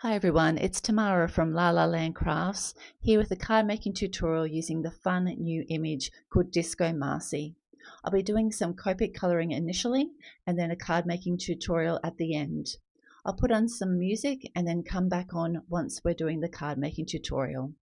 Hi everyone, it's Tamara from La La Land Crafts, here with a card making tutorial using the fun new image called Disco Marci. I'll be doing some Copic colouring initially and then a card making tutorial at the end. I'll put on some music and then come back on once we're doing the card making tutorial.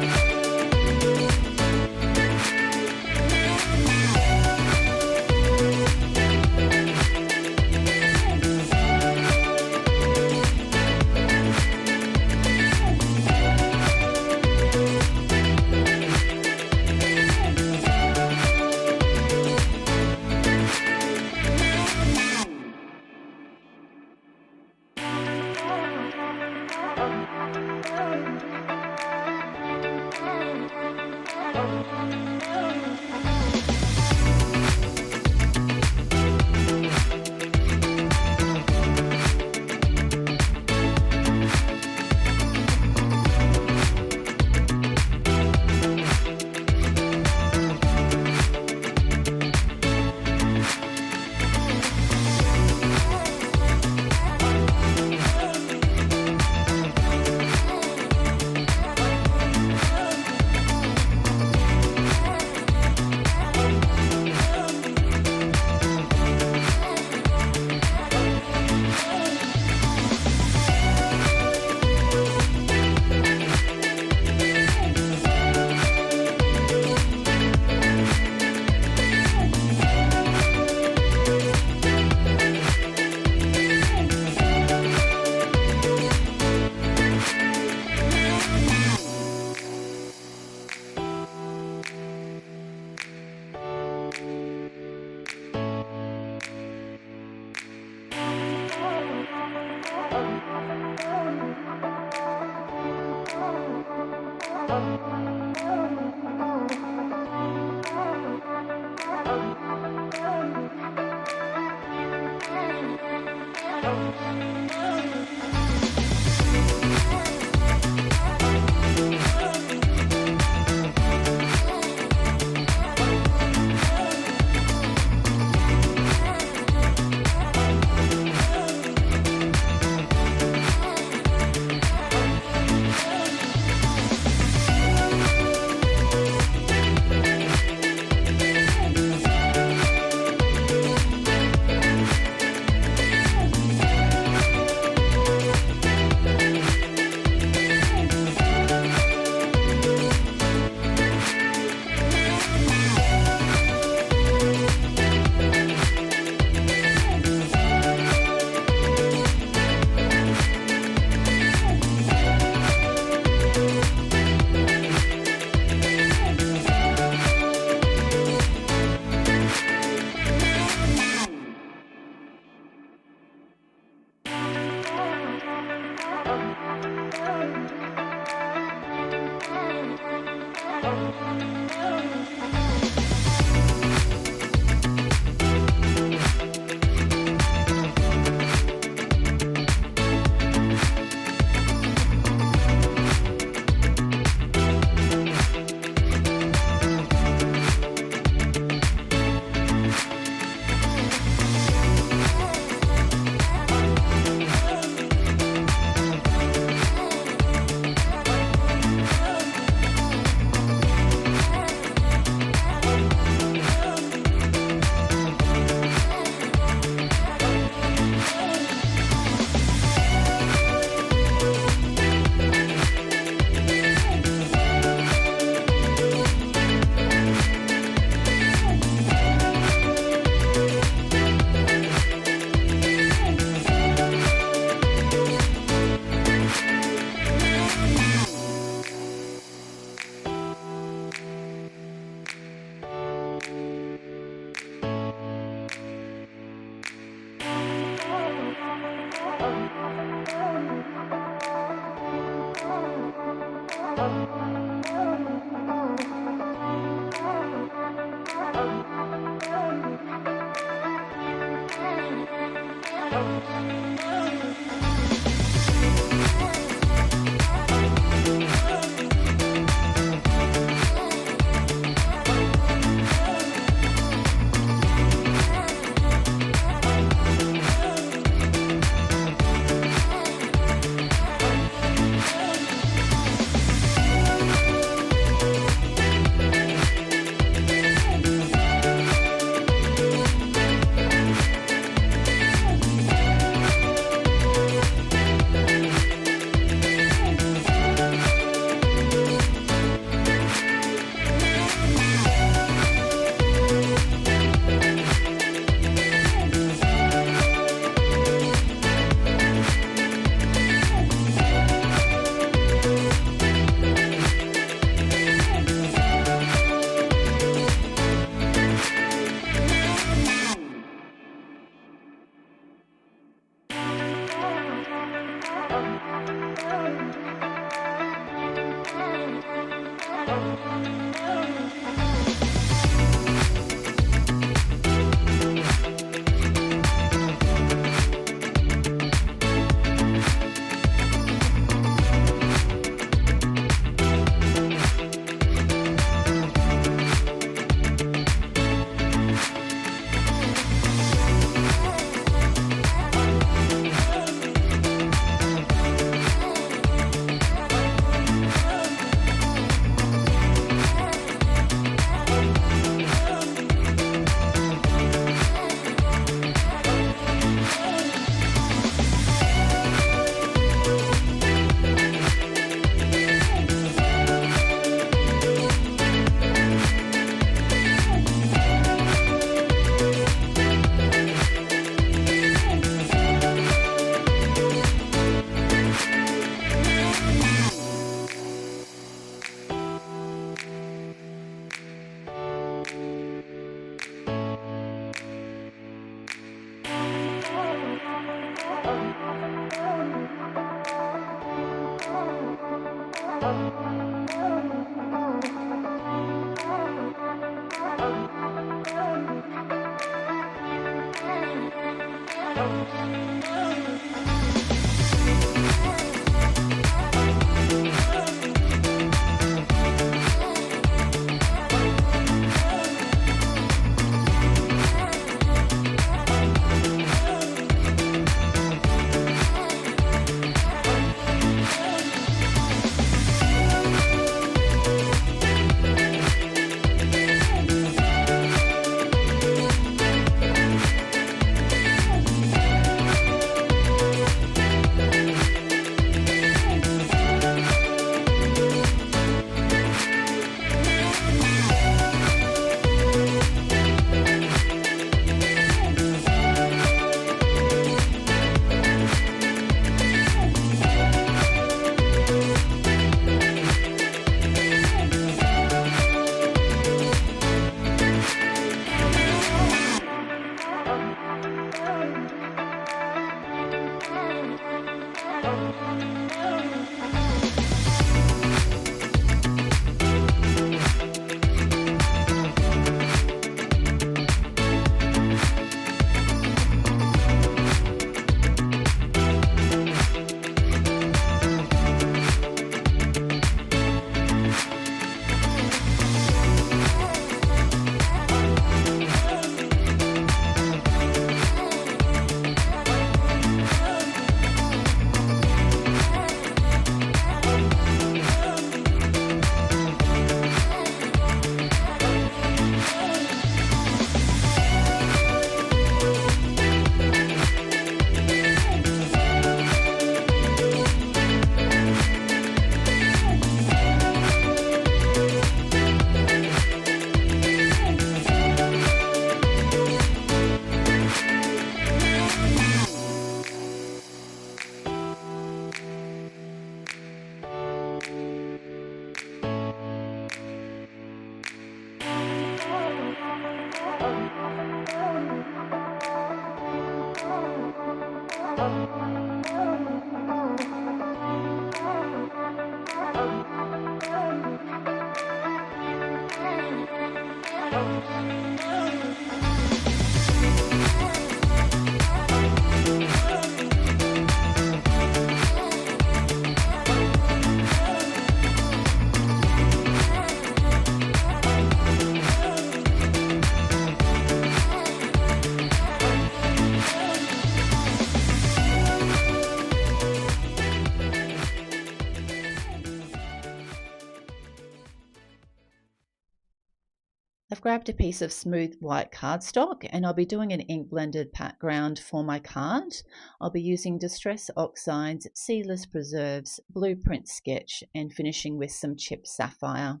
grabbed a piece of smooth white cardstock and I'll be doing an ink blended background for my card. I'll be using Distress Oxides, Seedless Preserves, Blueprint Sketch and finishing with some chipped sapphire.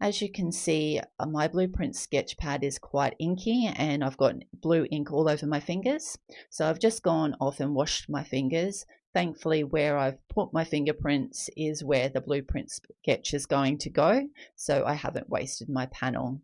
As you can see, my Blueprint sketch pad is quite inky and I've got blue ink all over my fingers. So I've just gone off and washed my fingers. Thankfully, where I've put my fingerprints is where the Blueprint sketch is going to go, so I haven't wasted my panel.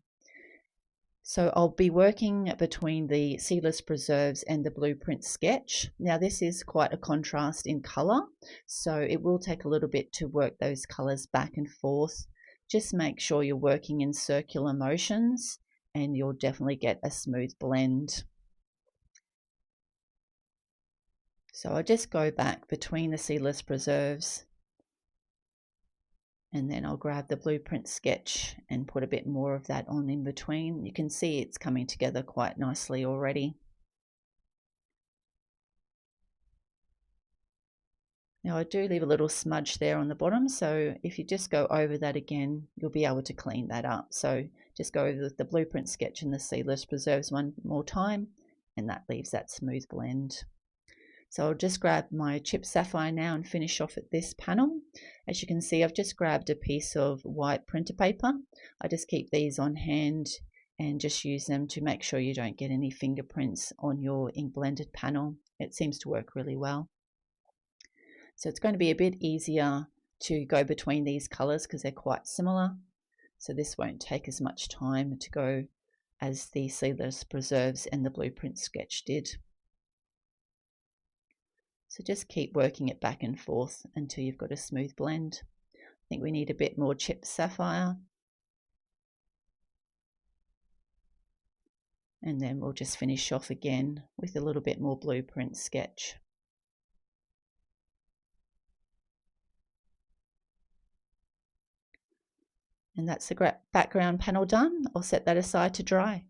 So I'll be working between the Seedless Preserves and the Blueprint sketch. Now this is quite a contrast in colour, so it will take a little bit to work those colours back and forth. Just make sure you're working in circular motions and you'll definitely get a smooth blend. So I just go back between the Seedless Preserves and then I'll grab the Blueprint sketch and put a bit more of that on in between. You can see it's coming together quite nicely already. Now I do leave a little smudge there on the bottom, so if you just go over that again, you'll be able to clean that up. So just go over the Blueprint sketch and the Seedless Preserves one more time, and that leaves that smooth blend. So I'll just grab my chipped sapphire now and finish off at this panel. As you can see, I've just grabbed a piece of white printer paper. I just keep these on hand and just use them to make sure you don't get any fingerprints on your ink blended panel. It seems to work really well. So it's going to be a bit easier to go between these colors because they're quite similar. So this won't take as much time to go as the Seedless Preserves and the Blueprint sketch did. So just keep working it back and forth until you've got a smooth blend. I think we need a bit more chipped sapphire. And then we'll just finish off again with a little bit more Blueprint sketch. And that's the background panel done. I'll set that aside to dry.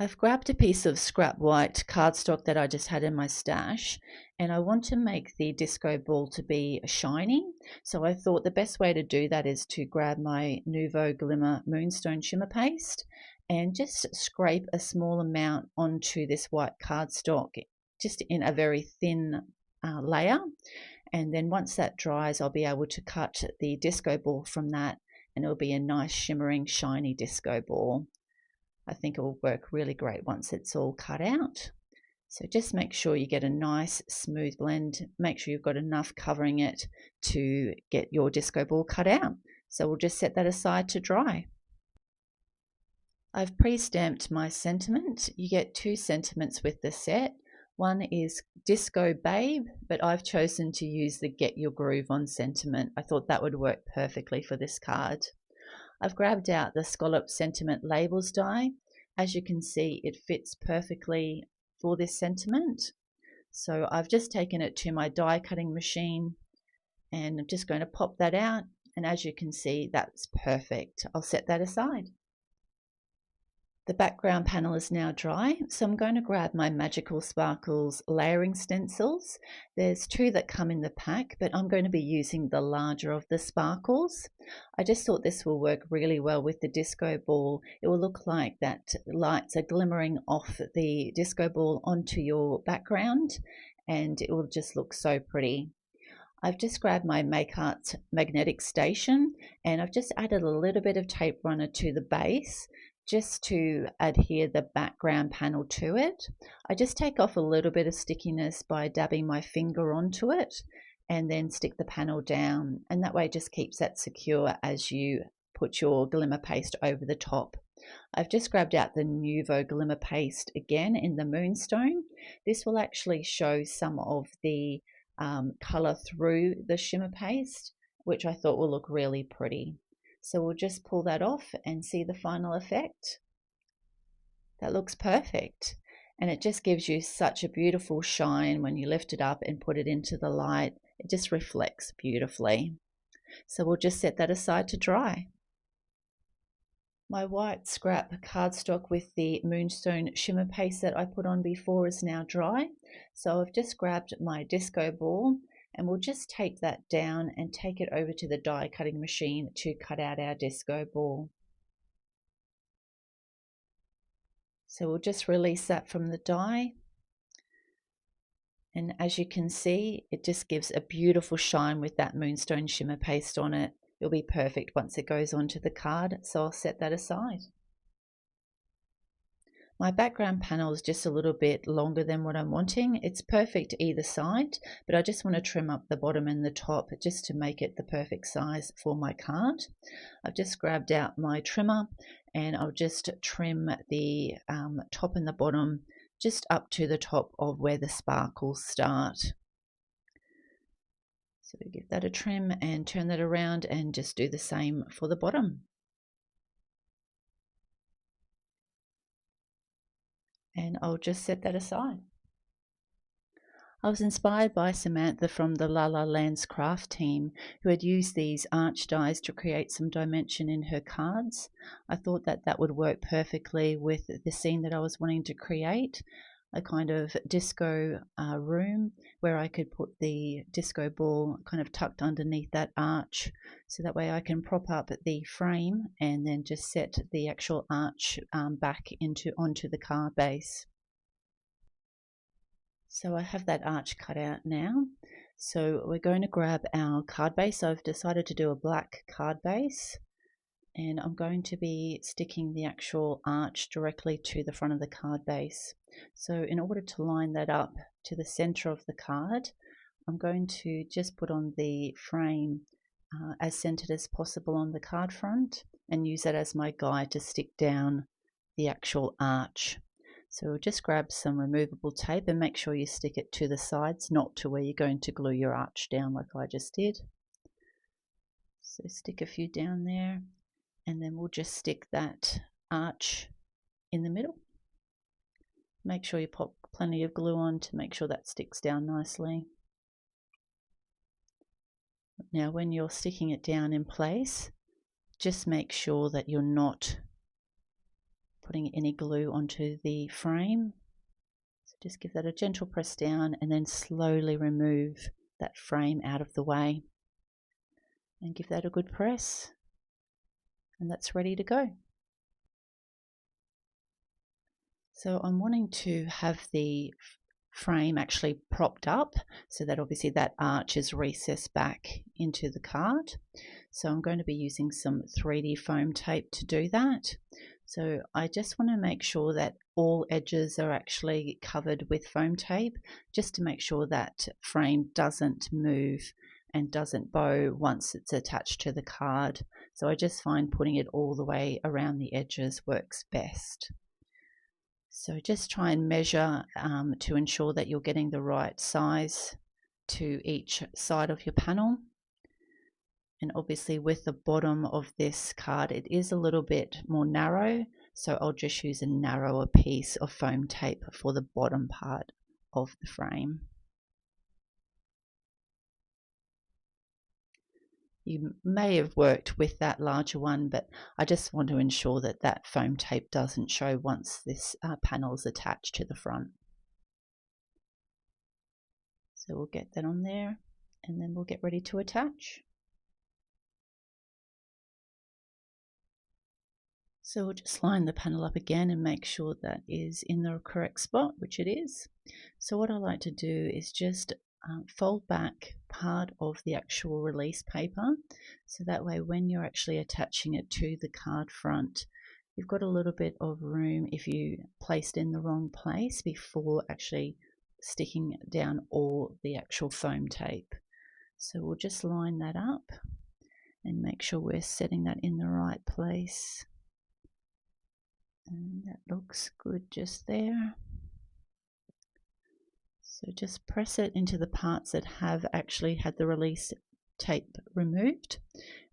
I've grabbed a piece of scrap white cardstock that I just had in my stash, and I want to make the disco ball to be shiny. So I thought the best way to do that is to grab my Nuvo Glimmer Moonstone shimmer paste and just scrape a small amount onto this white cardstock, just in a very thin layer. And then once that dries, I'll be able to cut the disco ball from that, and it'll be a nice shimmering shiny disco ball. I think it will work really great once it's all cut out. So just make sure you get a nice smooth blend. Make sure you've got enough covering it to get your disco ball cut out. So we'll just set that aside to dry. I've pre-stamped my sentiment. You get 2 sentiments with the set. One is Disco Babe, but I've chosen to use the Get Your Groove On sentiment. I thought that would work perfectly for this card. I've grabbed out the Scallop Sentiment Labels die. As you can see, it fits perfectly for this sentiment. So I've just taken it to my die cutting machine and I'm just going to pop that out. And as you can see, that's perfect. I'll set that aside. The background panel is now dry, so I'm going to grab my Magical Sparkles layering stencils. There's 2 that come in the pack, but I'm going to be using the larger of the sparkles. I just thought this will work really well with the disco ball. It will look like that lights are glimmering off the disco ball onto your background, and it will just look so pretty. I've just grabbed my Make Art magnetic station, and I've just added a little bit of tape runner to the base, just to adhere the background panel to it. I just take off a little bit of stickiness by dabbing my finger onto it and then stick the panel down, and that way it just keeps that secure as you put your glimmer paste over the top. I've just grabbed out the Nuvo Glimmer Paste again in the Moonstone. This will actually show some of the colour through the shimmer paste, which I thought will look really pretty. So we'll just pull that off and see the final effect. That looks perfect, and it just gives you such a beautiful shine when you lift it up and put it into the light. It just reflects beautifully. So we'll just set that aside to dry. My white scrap cardstock with the Moonstone shimmer paste that I put on before is now dry. So I've just grabbed my disco ball and we'll just tape that down and take it over to the die cutting machine to cut out our disco ball. So we'll just release that from the die. And as you can see, it just gives a beautiful shine with that Moonstone shimmer paste on it. It'll be perfect once it goes onto the card, so I'll set that aside. My background panel is just a little bit longer than what I'm wanting. It's perfect either side, but I just want to trim up the bottom and the top just to make it the perfect size for my card. I've just grabbed out my trimmer and I'll just trim the top and the bottom just up to the top of where the sparkles start. So give that a trim and turn that around and just do the same for the bottom. And I'll just set that aside. I was inspired by Samantha from the La La Land's craft team, who had used these arch dies to create some dimension in her cards. I thought that that would work perfectly with the scene that I was wanting to create, a kind of disco room where I could put the disco ball kind of tucked underneath that arch, so that way I can prop up the frame and then just set the actual arch back onto the card base. So I have that arch cut out now. So we're going to grab our card base. I've decided to do a black card base, and I'm going to be sticking the actual arch directly to the front of the card base. So in order to line that up to the center of the card, I'm going to just put on the frame as centered as possible on the card front and use that as my guide to stick down the actual arch. So just grab some removable tape and make sure you stick it to the sides, not to where you're going to glue your arch down like I just did. So stick a few down there, and then we'll just stick that arch in the middle. Make sure you pop plenty of glue on to make sure that sticks down nicely. Now when you're sticking it down in place, just make sure that you're not putting any glue onto the frame. So just give that a gentle press down and then slowly remove that frame out of the way and give that a good press, and that's ready to go. So I'm wanting to have the frame actually propped up so that obviously that arch is recessed back into the card. So I'm going to be using some 3D foam tape to do that. So I just want to make sure that all edges are actually covered with foam tape, just to make sure that frame doesn't move and doesn't bow once it's attached to the card. So I just find putting it all the way around the edges works best. So just try and measure to ensure that you're getting the right size to each side of your panel. And obviously with the bottom of this card, it is a little bit more narrow, so I'll just use a narrower piece of foam tape for the bottom part of the frame. You may have worked with that larger one, but I just want to ensure that that foam tape doesn't show once this panel is attached to the front. So we'll get that on there, and then we'll get ready to attach. So we'll just line the panel up again and make sure that is in the correct spot, which it is. So what I like to do is just fold back part of the actual release paper, so that way when you're actually attaching it to the card front, you've got a little bit of room if you placed in the wrong place before actually sticking down all the actual foam tape. So we'll just line that up and make sure we're setting that in the right place. And that looks good just there. So just press it into the parts that have actually had the release tape removed,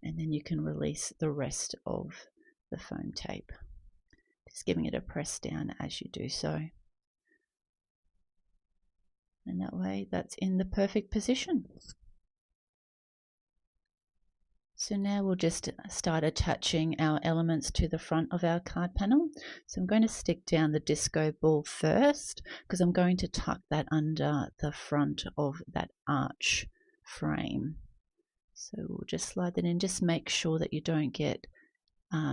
and then you can release the rest of the foam tape. Just giving it a press down as you do so. And that way that's in the perfect position. So now we'll just start attaching our elements to the front of our card panel. So I'm going to stick down the disco ball first, because I'm going to tuck that under the front of that arch frame. So we'll just slide that in. Just make sure that you don't get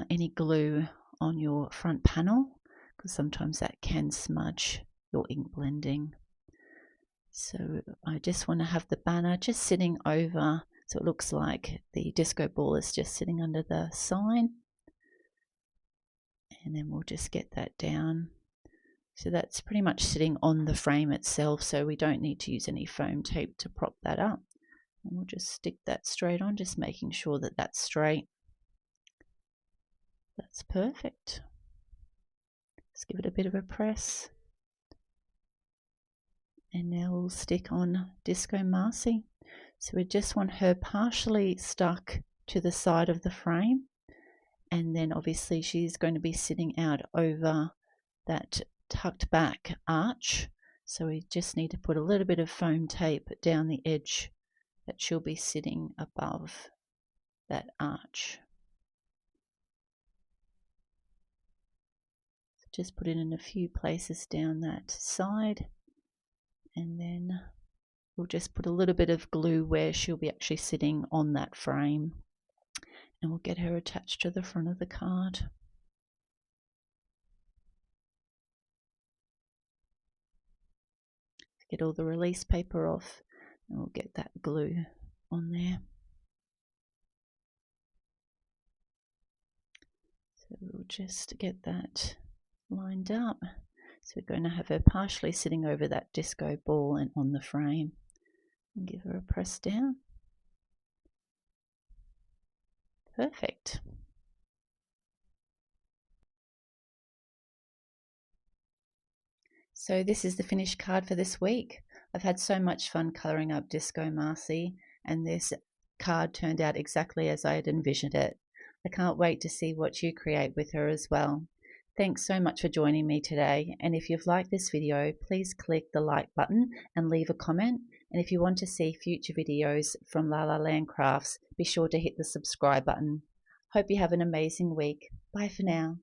any glue on your front panel, because sometimes that can smudge your ink blending. So I just want to have the banner just sitting over, so it looks like the disco ball is just sitting under the sign. And then we'll just get that down. So that's pretty much sitting on the frame itself, so we don't need to use any foam tape to prop that up. And we'll just stick that straight on, just making sure that that's straight. That's perfect. Let's give it a bit of a press. And now we'll stick on Disco Marci. So we just want her partially stuck to the side of the frame. And then obviously she's going to be sitting out over that tucked back arch. So we just need to put a little bit of foam tape down the edge that she'll be sitting above that arch. So just put it in a few places down that side, and then we'll just put a little bit of glue where she'll be actually sitting on that frame, and we'll get her attached to the front of the card. Get all the release paper off, and we'll get that glue on there. So we'll just get that lined up. So we're going to have her partially sitting over that disco ball and on the frame, and give her a press down. Perfect. So this is the finished card for this week. I've had so much fun colouring up Disco Marci, and this card turned out exactly as I had envisioned it. I can't wait to see what you create with her as well. Thanks so much for joining me today, and if you've liked this video, please click the like button and leave a comment. And if you want to see future videos from La La Land Crafts, be sure to hit the subscribe button. Hope you have an amazing week. Bye for now.